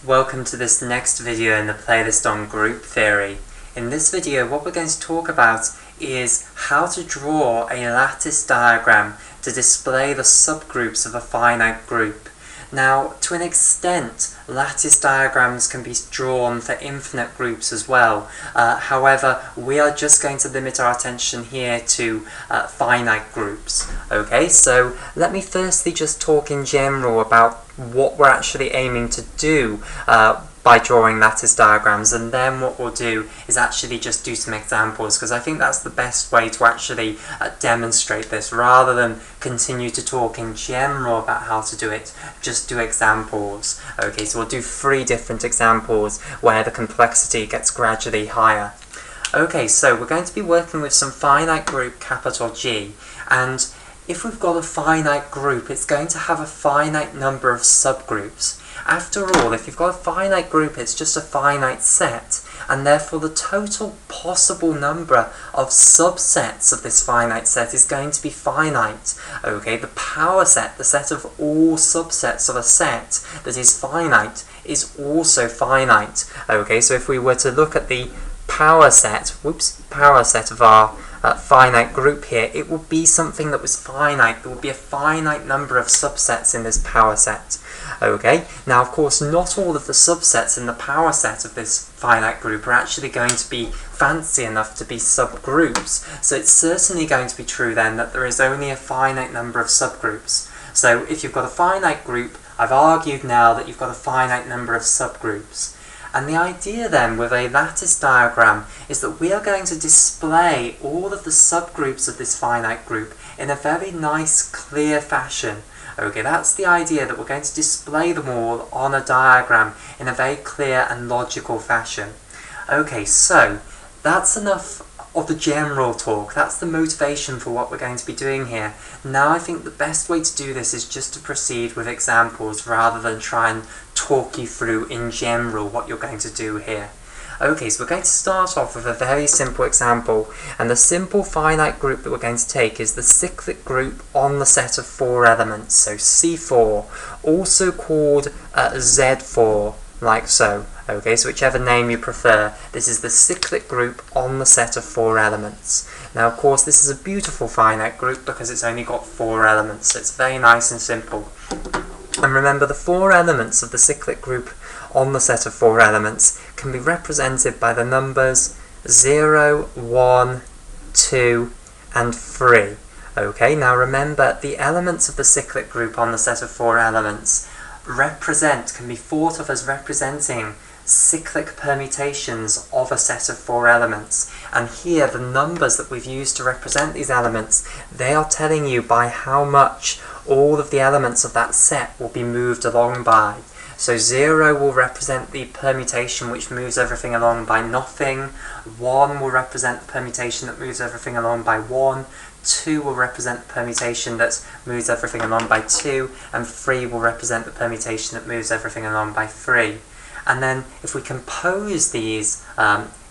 Welcome to this next video in the playlist on group theory. In this video, what we're going to talk about is how to draw a lattice diagram to display the subgroups of a finite group. Now, to an extent, lattice diagrams can be drawn for infinite groups as well. However, we are just going to limit our attention here to finite groups. Okay, so let me firstly just talk in general about what we're actually aiming to do by drawing lattice diagrams, and then what we'll do is actually just do some examples, because I think that's the best way to actually demonstrate this. Rather than continue to talk in general about how to do it, just do examples. Okay, so we'll do 3 different examples where the complexity gets gradually higher. Okay, so we're going to be working with some finite group capital G, and if we've got a finite group, it's going to have a finite number of subgroups. After all, if you've got a finite group, it's just a finite set, and therefore the total possible number of subsets of this finite set is going to be finite. Okay, the power set, the set of all subsets of a set that is finite, is also finite. Okay, so if we were to look at the power set of our finite group here, it would be something that was finite. There would be a finite number of subsets in this power set. Okay, now of course not all of the subsets in the power set of this finite group are actually going to be fancy enough to be subgroups, so it's certainly going to be true then that there is only a finite number of subgroups. So if you've got a finite group, I've argued now that you've got a finite number of subgroups. And the idea then with a lattice diagram is that we are going to display all of the subgroups of this finite group in a very nice, clear fashion. Okay, that's the idea, that we're going to display them all on a diagram in a very clear and logical fashion. Okay, so that's enough of the general talk. That's the motivation for what we're going to be doing here. Now I think the best way to do this is just to proceed with examples rather than try and talk you through in general what you're going to do here. Okay, so we're going to start off with a very simple example, and the simple finite group that we're going to take is the cyclic group on the set of 4 elements, so C4, also called Z4, like so. Okay, so whichever name you prefer, this is the cyclic group on the set of 4 elements. Now of course this is a beautiful finite group because it's only got 4 elements, so it's very nice and simple. And remember, the 4 elements of the cyclic group on the set of 4 elements can be represented by the numbers 0, 1, 2, and 3. Okay, now remember, the elements of the cyclic group on the set of 4 elements can be thought of as representing cyclic permutations of a set of 4 elements. And here, the numbers that we've used to represent these elements, they are telling you by how much all of the elements of that set will be moved along by. So 0 will represent the permutation which moves everything along by nothing, 1 will represent the permutation that moves everything along by 1, 2 will represent the permutation that moves everything along by 2, and 3 will represent the permutation that moves everything along by 3. And then if we compose these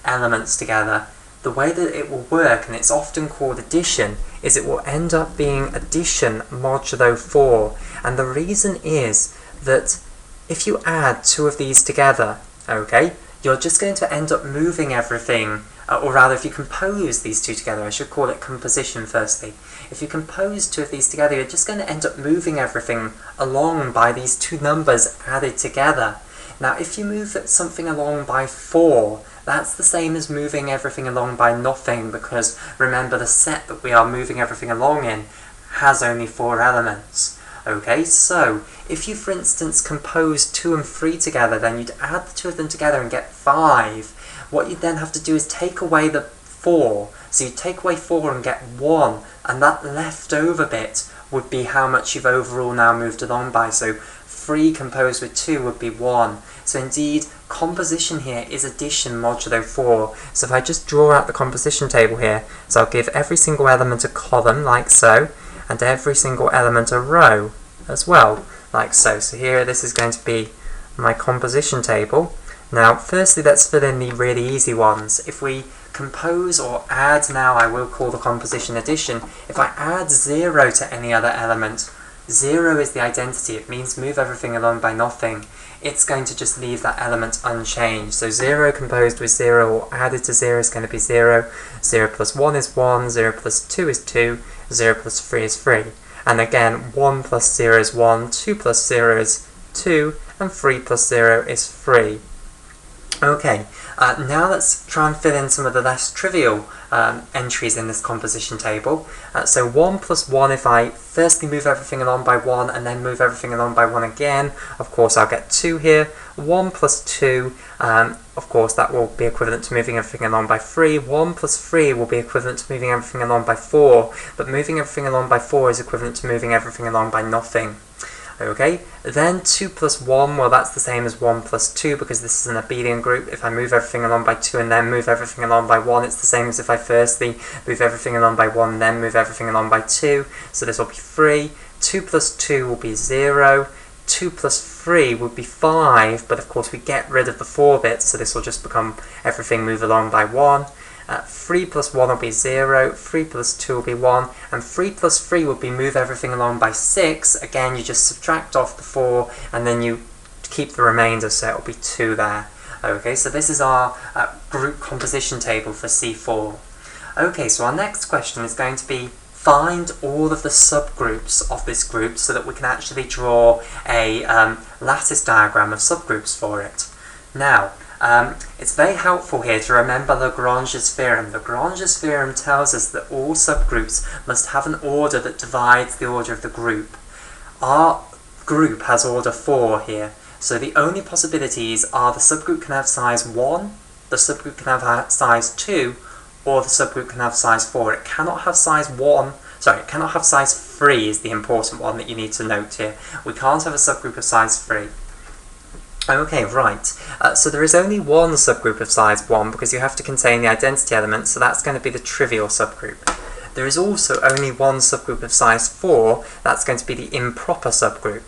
elements together, the way that it will work, and it's often called addition, is it will end up being addition modulo 4. And the reason is that if you add 2 of these together, okay, you're just going to end up moving everything, or rather if you compose these 2 together, I should call it composition firstly. If you compose 2 of these together, you're just going to end up moving everything along by these 2 numbers added together. Now if you move something along by 4, that's the same as moving everything along by nothing, because remember, the set that we are moving everything along in has only 4 elements. Okay, so if you for instance compose 2 and 3 together, then you'd add the 2 of them together and get 5. What you'd then have to do is take away the 4. So you take away 4 and get 1, and that leftover bit would be how much you've overall now moved along by. So 3 composed with 2 would be 1. So indeed, composition here is addition modulo 4. So if I just draw out the composition table here, so I'll give every single element a column, like so, and every single element a row as well, like so. So here this is going to be my composition table. Now firstly let's fill in the really easy ones. If we compose or add, now I will call the composition addition, if I add 0 to any other element, 0 is the identity, it means move everything along by nothing. it's going to just leave that element unchanged. So 0 composed with 0 or added to 0 is going to be 0, 0 plus 1 is 1, 0 plus 2 is 2, 0 plus 3 is 3. And again, 1 plus 0 is 1, 2 plus 0 is 2, and 3 plus 0 is 3. Okay, now let's try and fill in some of the less trivial entries in this composition table. So 1 plus 1, if I firstly move everything along by 1 and then move everything along by 1 again, of course I'll get 2 here. 1 plus 2, of course that will be equivalent to moving everything along by 3. 1 plus 3 will be equivalent to moving everything along by 4, but moving everything along by 4 is equivalent to moving everything along by nothing. Okay, then 2 plus 1, well that's the same as 1 plus 2 because this is an abelian group. If I move everything along by 2 and then move everything along by 1, it's the same as if I firstly move everything along by 1 and then move everything along by 2. So this will be 3. 2 plus 2 will be 0. 2 plus 3 would be 5, but of course we get rid of the 4 bits, so this will just become everything move along by 1. 3 plus 1 will be 0, 3 plus 2 will be 1, and 3 plus 3 will be move everything along by 6. Again, you just subtract off the 4, and then you keep the remainder, so it will be 2 there. Okay, so this is our group composition table for C4. Okay, so our next question is going to be find all of the subgroups of this group so that we can actually draw a lattice diagram of subgroups for it. Now, it's very helpful here to remember Lagrange's theorem. Lagrange's theorem tells us that all subgroups must have an order that divides the order of the group. Our group has order 4 here, so the only possibilities are the subgroup can have size 1, the subgroup can have size 2, or the subgroup can have size 4. It cannot have size 1, sorry, it cannot have size 3 is the important one that you need to note here. We can't have a subgroup of size 3. Okay, right. So there is only one subgroup of size 1 because you have to contain the identity element, so that's going to be the trivial subgroup. There is also only one subgroup of size 4, that's going to be the improper subgroup,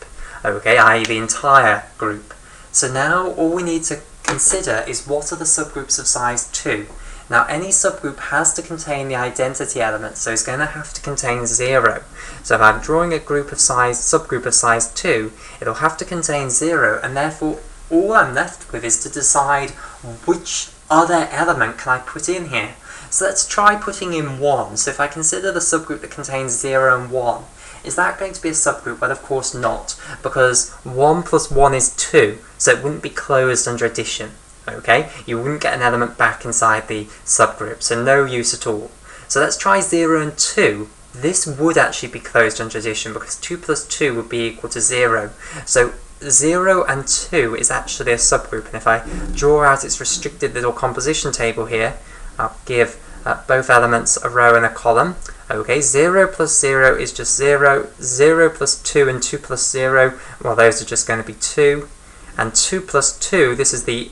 okay, i.e. the entire group. So now all we need to consider is what are the subgroups of size 2. Now any subgroup has to contain the identity element, so it's going to have to contain 0. So if I'm drawing a subgroup of size 2, it'll have to contain 0, and therefore all I'm left with is to decide which other element can I put in here. So let's try putting in 1. So if I consider the subgroup that contains 0 and 1, is that going to be a subgroup? Well, of course not, because 1 plus 1 is 2, so it wouldn't be closed under addition. Okay, you wouldn't get an element back inside the subgroup, so no use at all. So let's try 0 and 2. This would actually be closed under addition because 2 plus 2 would be equal to 0. So 0 and 2 is actually a subgroup, and if I draw out its restricted little composition table here, I'll give both elements a row and a column. Okay, 0 plus 0 is just 0, 0 plus 2 and 2 plus 0, well those are just going to be 2, and 2 plus 2, this is the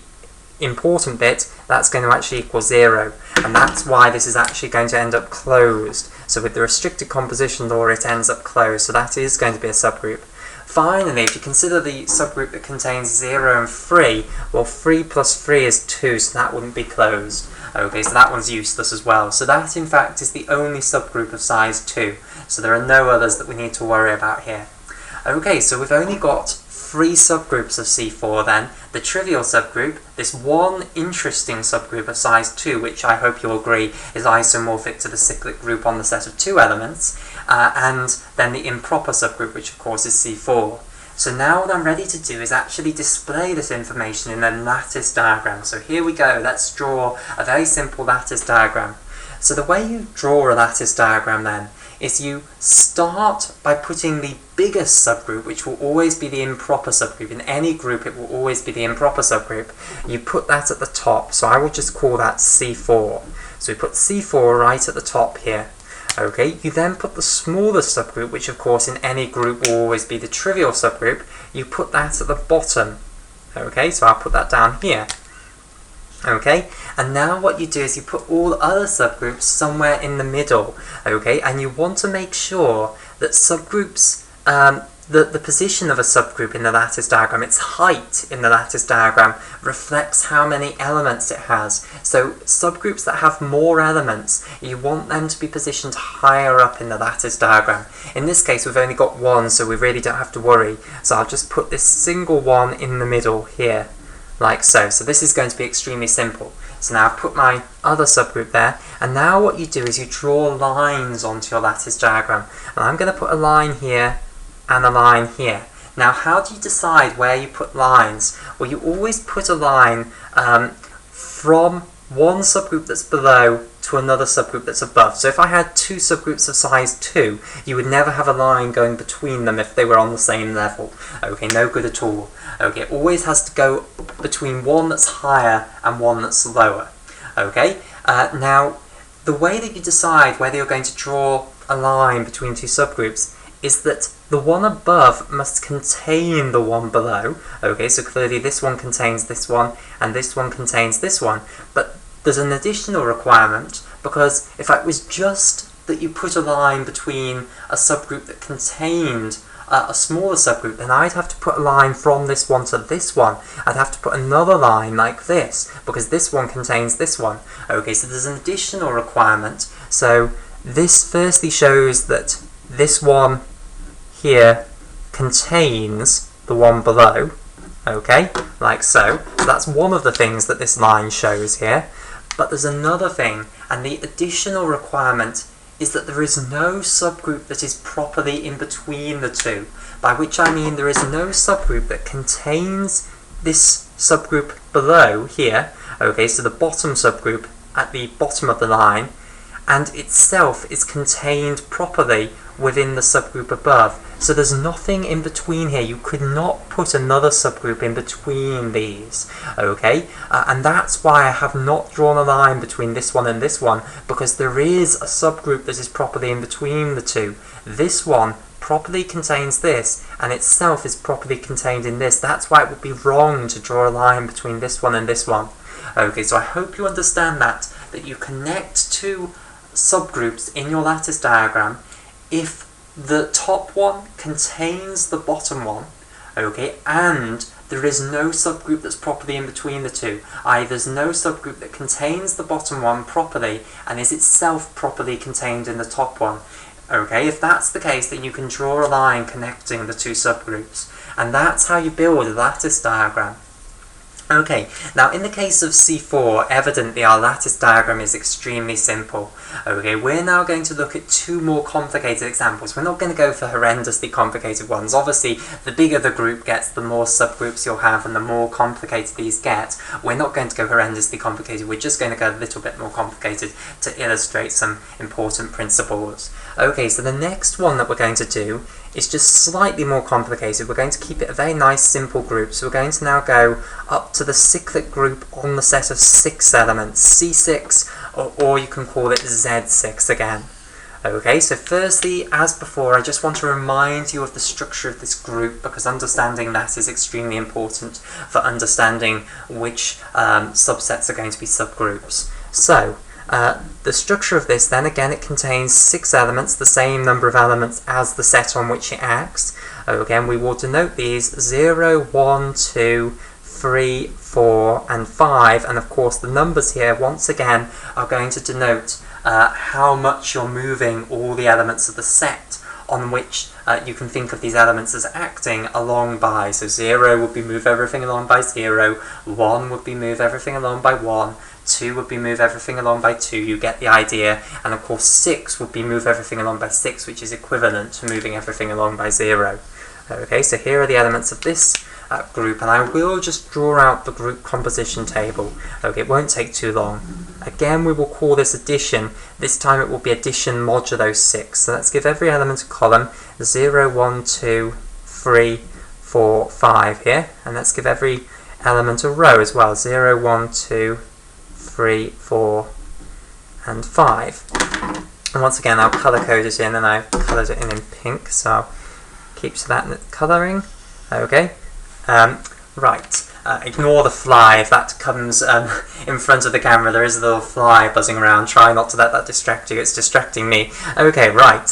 important bit, that's going to actually equal 0, and that's why this is actually going to end up closed. So with the restricted composition law it ends up closed, so that is going to be a subgroup. Finally, if you consider the subgroup that contains 0 and 3, well 3 plus 3 is 2, so that wouldn't be closed. Okay, so that one's useless as well. So that in fact is the only subgroup of size 2, so there are no others that we need to worry about here. Okay, so we've only got 3 subgroups of C4 then. The trivial subgroup, this one interesting subgroup of size 2, which I hope you'll agree is isomorphic to the cyclic group on the set of 2 elements, and then the improper subgroup, which of course is C4. So now what I'm ready to do is actually display this information in a lattice diagram. So here we go, let's draw a very simple lattice diagram. So the way you draw a lattice diagram then is you start by putting the biggest subgroup, which will always be the improper subgroup. In any group it will always be the improper subgroup. You put that at the top, so I will just call that C4. So we put C4 right at the top here. Okay, you then put the smallest subgroup, which of course in any group will always be the trivial subgroup, you put that at the bottom. Okay, so I'll put that down here. Okay, and now what you do is you put all other subgroups somewhere in the middle, okay, and you want to make sure that subgroups the position of a subgroup in the lattice diagram, its height in the lattice diagram, reflects how many elements it has. So subgroups that have more elements, you want them to be positioned higher up in the lattice diagram. In this case, we've only got one, so we really don't have to worry. So I'll just put this single one in the middle here, like so. So this is going to be extremely simple. So now I've put my other subgroup there, and now what you do is you draw lines onto your lattice diagram. And I'm going to put a line here and a line here. Now, how do you decide where you put lines? Well, you always put a line from one subgroup that's below to another subgroup that's above. So if I had two subgroups of size 2, you would never have a line going between them if they were on the same level. Okay, no good at all. Okay, it always has to go between one that's higher and one that's lower. Okay, now the way that you decide whether you're going to draw a line between two subgroups is that the one above must contain the one below. Okay, so clearly this one contains this one, and this one contains this one. But there's an additional requirement, because if it was just that you put a line between a subgroup that contained a smaller subgroup, then I'd have to put a line from this one to this one. I'd have to put another line like this, because this one contains this one. Okay, so there's an additional requirement. So this firstly shows that this one here contains the one below, okay, like so. So that's one of the things that this line shows here. But there's another thing, and the additional requirement is that there is no subgroup that is properly in between the two, by which I mean there is no subgroup that contains this subgroup below here, okay, so the bottom subgroup at the bottom of the line, and itself is contained properly within the subgroup above. So there's nothing in between here. You could not put another subgroup in between these, okay? And that's why I have not drawn a line between this one and this one, because there is a subgroup that is properly in between the two. This one properly contains this, and itself is properly contained in this. That's why it would be wrong to draw a line between this one and this one. Okay, so I hope you understand that you connect two subgroups in your lattice diagram if the top one contains the bottom one, okay, and there is no subgroup that's properly in between the two. i.e. there's no subgroup that contains the bottom one properly and is itself properly contained in the top one. Okay, if that's the case, then you can draw a line connecting the two subgroups, and that's how you build a lattice diagram. Okay, now in the case of C4, evidently our lattice diagram is extremely simple. Okay, we're now going to look at two more complicated examples. We're not going to go for horrendously complicated ones. Obviously, the bigger the group gets, the more subgroups you'll have, and the more complicated these get. We're not going to go horrendously complicated, we're just going to go a little bit more complicated to illustrate some important principles. Okay, so the next one that we're going to do is just slightly more complicated. We're going to keep it a very nice simple group. So we're going to now go up to the cyclic group on the set of 6 elements, C6, or you can call it Z6 again. Okay, so firstly, as before, I just want to remind you of the structure of this group, because understanding that is extremely important for understanding which subsets are going to be subgroups. So, the structure of this, then again, it contains 6 elements, the same number of elements as the set on which it acts. Again, we will denote these 0, 1, 2, 3, 4, and 5, and of course the numbers here, once again, are going to denote how much you're moving all the elements of the set on which you can think of these elements as acting along by. So 0 would be move everything along by 0, 1 would be move everything along by 1, 2 would be move everything along by 2, you get the idea, and of course 6 would be move everything along by 6, which is equivalent to moving everything along by 0. Okay, so here are the elements of this group, and I will just draw out the group composition table. Okay, it won't take too long. Again, we will call this addition. This time it will be addition modulo 6. So let's give every element a column, 0, 1, 2, 3, 4, 5 here, and let's give every element a row as well, 0, 1, 2, 3, 4, and 5. And once again, I'll colour code it in, and I've coloured it in pink, so I'll keep to that colouring. Okay. Right, ignore the fly if that comes in front of the camera. There is a little fly buzzing around. Try not to let that distract you, it's distracting me. Okay, right,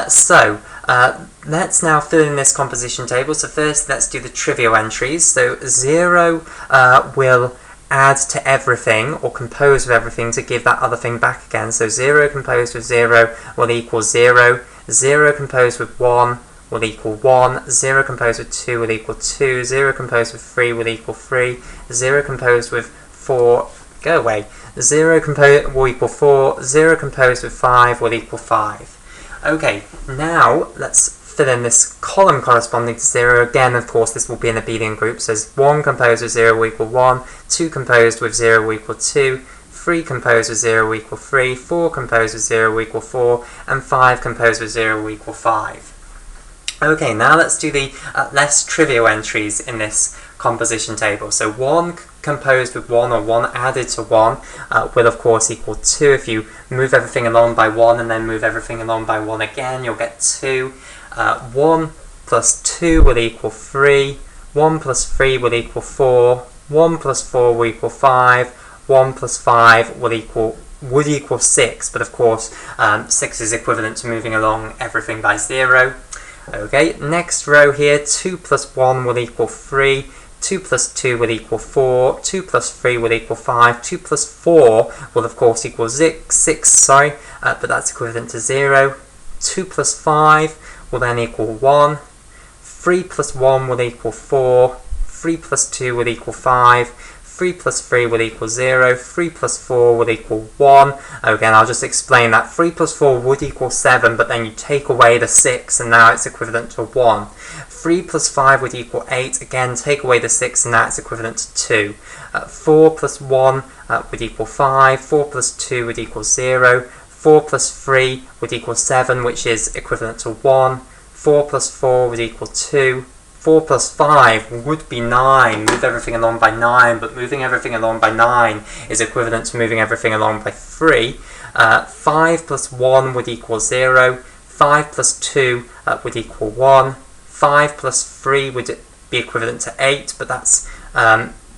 so Let's now fill in this composition table. So first let's do the trivial entries. So 0 will add to everything, or compose with everything, to give that other thing back again. So 0 composed with 0 will equal 0, 0 composed with 1 will equal 1, 0 composed with 2 will equal 2, 0 composed with 3 will equal 3, 0 composed with 4, go away, 0 will equal 4, 0 composed with 5 will equal 5. Okay, now let's fill in this column corresponding to 0. Again, of course, this will be an abelian group, so 1 composed with 0 will equal 1, 2 composed with 0 will equal 2, 3 composed with 0 will equal 3, 4 composed with 0 will equal 4, and 5 composed with 0 will equal 5. Okay, now let's do the less trivial entries in this composition table. So 1 composed with 1, or 1 added to 1, will of course equal 2. If you move everything along by 1 and then move everything along by 1 again, you'll get 2. 1 plus 2 will equal 3, 1 plus 3 will equal 4, 1 plus 4 will equal 5, 1 plus 5 would equal 6, but of course 6 is equivalent to moving along everything by 0. Okay, next row here, 2 plus 1 will equal 3, 2 plus 2 will equal 4, 2 plus 3 will equal 5, 2 plus 4 will of course equal 6, but that's equivalent to 0. 2 plus 5 will then equal 1, 3 plus 1 will equal 4, 3 plus 2 will equal 5, 3 plus 3 will equal 0, 3 plus 4 will equal 1. Again, I'll just explain that 3 plus 4 would equal 7, but then you take away the 6 and now it's equivalent to 1. 3 plus 5 would equal 8, again take away the 6 and now it's equivalent to 2. 4 plus 1 would equal 5, 4 plus 2 would equal 0, 4 plus 3 would equal 7, which is equivalent to 1, 4 plus 4 would equal 2, 4 plus 5 would be 9, move everything along by 9, but moving everything along by 9 is equivalent to moving everything along by 3. 5 plus 1 would equal 0, 5 plus 2 would equal 1, 5 plus 3 would be equivalent to 8, but that's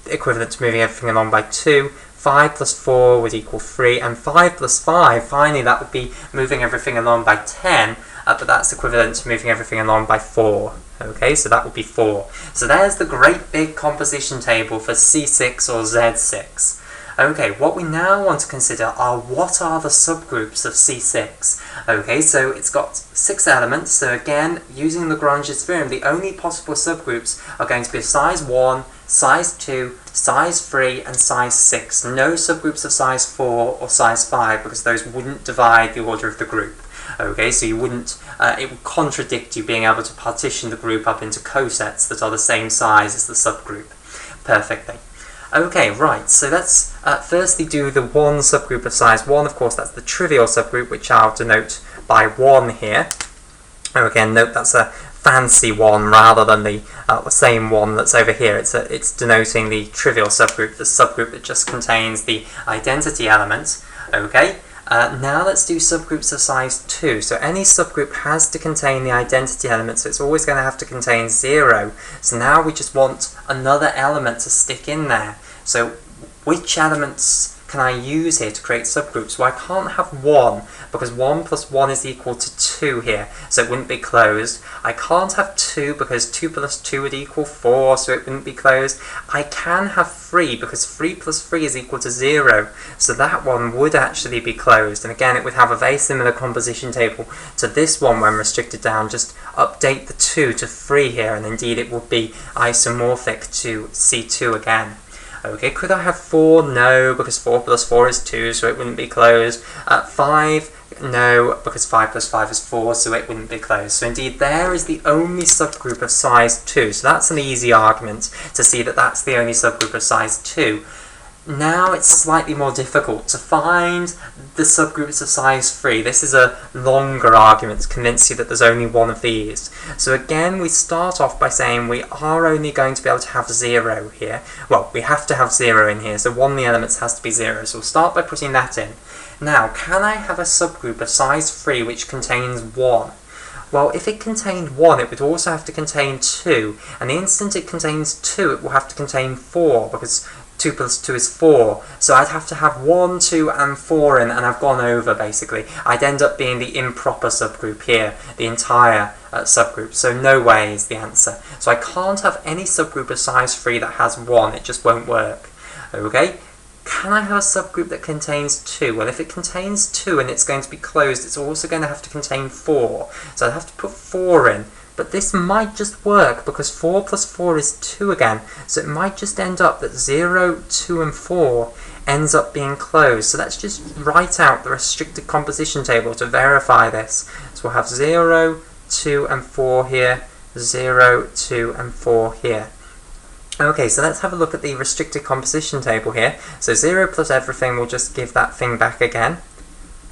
equivalent to moving everything along by 2. 5 plus 4 would equal 3, and 5 plus 5, finally that would be moving everything along by 10, but that's equivalent to moving everything along by 4. Okay, so that would be 4. So there's the great big composition table for C6 or Z6. Okay, what we now want to consider are what are the subgroups of C6. Okay, so it's got 6 elements, so again, using Lagrange's theorem, the only possible subgroups are going to be size 1, size 2, size 3, and size 6. No subgroups of size 4 or size 5, because those wouldn't divide the order of the group. Okay, so you wouldn't, it would contradict you being able to partition the group up into cosets that are the same size as the subgroup perfectly. Okay, right, so let's firstly do the one subgroup of size 1. Of course, that's the trivial subgroup, which I'll denote by 1 here. Oh, again, note that's a fancy one rather than the same one that's over here. It's denoting the trivial subgroup, the subgroup that just contains the identity element. Okay. Now let's do subgroups of size 2. So any subgroup has to contain the identity element, so it's always going to have to contain 0. So now we just want another element to stick in there. So which elements can I use here to create subgroups? Well, I can't have 1, because 1 plus 1 is equal to 2 here, so it wouldn't be closed. I can't have 2, because 2 plus 2 would equal 4, so it wouldn't be closed. I can have 3, because 3 plus 3 is equal to 0, so that one would actually be closed. And again, it would have a very similar composition table to this one when restricted down. Just update the 2 to 3 here, and indeed it would be isomorphic to C2 again. Okay, could I have 4? No, because 4 plus 4 is 2, so it wouldn't be closed. 5? No, because 5 plus 5 is 4, so it wouldn't be closed. So indeed, there is the only subgroup of size 2. So that's an easy argument to see that that's the only subgroup of size 2. Now it's slightly more difficult to find the subgroups of size 3. This is a longer argument to convince you that there's only one of these. So again, we start off by saying we are only going to be able to have 0 here. Well, we have to have 0 in here, so one of the elements has to be 0. So we'll start by putting that in. Now, can I have a subgroup of size 3 which contains 1? Well, if it contained 1, it would also have to contain 2. And the instant it contains 2, it will have to contain 4, because 2 plus 2 is 4, so I'd have to have 1, 2 and 4 in, and I've gone over basically. I'd end up being the improper subgroup here, the entire subgroup, so no way is the answer. So I can't have any subgroup of size 3 that has 1, it just won't work. Okay, can I have a subgroup that contains 2? Well, if it contains 2 and it's going to be closed, it's also going to have to contain 4, so I'd have to put 4 in. But this might just work because 4 plus 4 is 2 again, so it might just end up that 0, 2 and 4 ends up being closed. So let's just write out the restricted composition table to verify this. So we'll have 0, 2 and 4 here, 0, 2 and 4 here. Okay, so let's have a look at the restricted composition table here. So 0 plus everything will just give that thing back again.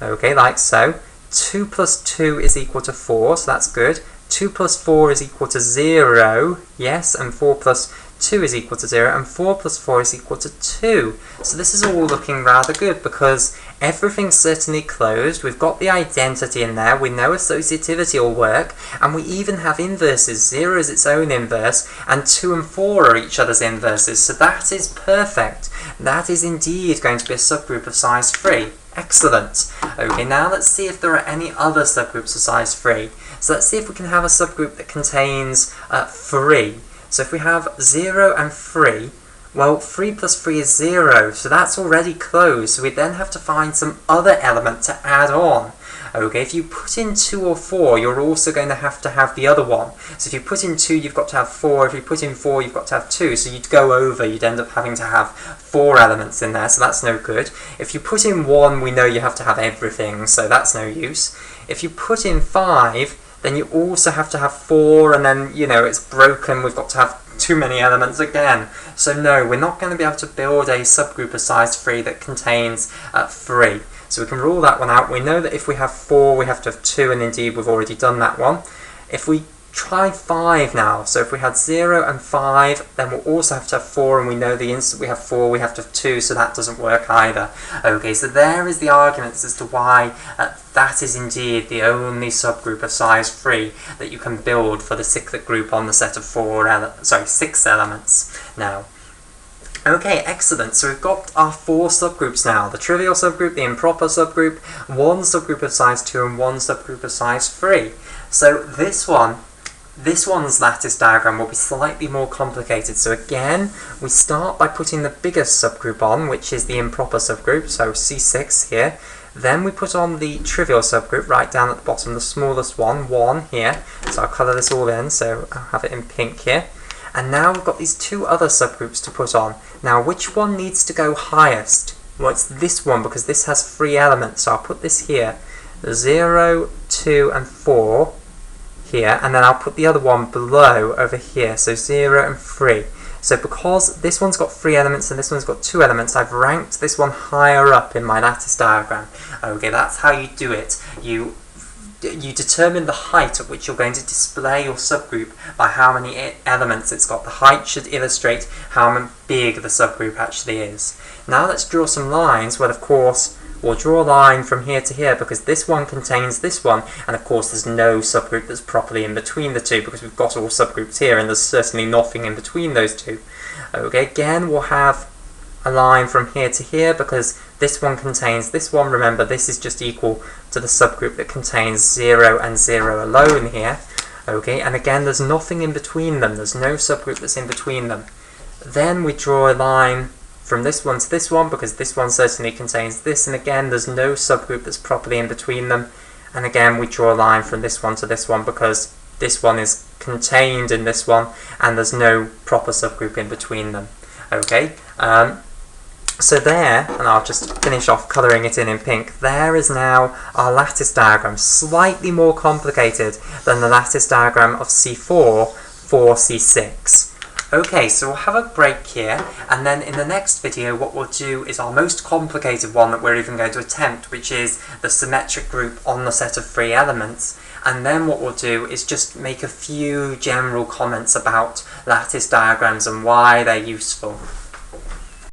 Okay, like so. 2 plus 2 is equal to 4, so that's good. 2 plus 4 is equal to 0, yes, and 4 plus 2 is equal to 0, and 4 plus 4 is equal to 2. So this is all looking rather good because everything's certainly closed, we've got the identity in there, we know associativity will work, and we even have inverses. 0 is its own inverse, and 2 and 4 are each other's inverses, so that is perfect. That is indeed going to be a subgroup of size 3. Excellent. Okay, now let's see if there are any other subgroups of size 3. So let's see if we can have a subgroup that contains 3. So if we have 0 and 3, well, 3 plus 3 is 0, so that's already closed, so we then have to find some other element to add on. Okay, if you put in 2 or 4, you're also going to have the other one. So if you put in 2, you've got to have 4. If you put in 4, you've got to have 2. So you'd go over, you'd end up having to have 4 elements in there, so that's no good. If you put in 1, we know you have to have everything, so that's no use. If you put in 5, then you also have to have 4, and then, you know, it's broken, we've got to have too many elements again. So no, we're not going to be able to build a subgroup of size 3 that contains 3. So we can rule that one out. We know that if we have 4, we have to have 2, and indeed we've already done that one. If we try 5 now, so if we had 0 and 5, then we'll also have to have 4, and we know the instant we have 4, we have to have 2, so that doesn't work either. Okay, so there is the arguments as to why that is indeed the only subgroup of size 3 that you can build for the cyclic group on the set of 6 elements now. Okay, excellent. So we've got our 4 subgroups now. The trivial subgroup, the improper subgroup, one subgroup of size 2, and one subgroup of size 3. So this one's lattice diagram will be slightly more complicated. So again, we start by putting the biggest subgroup on, which is the improper subgroup, so C6 here. Then we put on the trivial subgroup right down at the bottom, the smallest one, 1 here. So I'll colour this all in, so I'll have it in pink here. And now we've got these 2 other subgroups to put on. Now, which one needs to go highest? Well, it's this one, because this has 3 elements. So I'll put this here, 0, 2 and 4 here, and then I'll put the other one below over here, so 0 and 3. So because this one's got 3 elements and this one's got 2 elements, I've ranked this one higher up in my lattice diagram. Okay, that's how you do it. You determine the height at which you're going to display your subgroup by how many elements it's got. The height should illustrate how big the subgroup actually is. Now let's draw some lines. Well, of course, we'll draw a line from here to here because this one contains this one, and of course there's no subgroup that's properly in between the two because we've got all subgroups here and there's certainly nothing in between those two. Okay, again we'll have a line from here to here because this one contains this one. Remember, this is just equal to the subgroup that contains 0 and 0 alone here. Okay, and again there's nothing in between them, there's no subgroup that's in between them. Then we draw a line from this one to this one because this one certainly contains this, and again there's no subgroup that's properly in between them. And again we draw a line from this one to this one because this one is contained in this one and there's no proper subgroup in between them. Okay, so there, and I'll just finish off colouring it in pink, there is now our lattice diagram, slightly more complicated than the lattice diagram of C4 for C6. Okay, so we'll have a break here, and then in the next video what we'll do is our most complicated one that we're even going to attempt, which is the symmetric group on the set of 3 elements. And then what we'll do is just make a few general comments about lattice diagrams and why they're useful.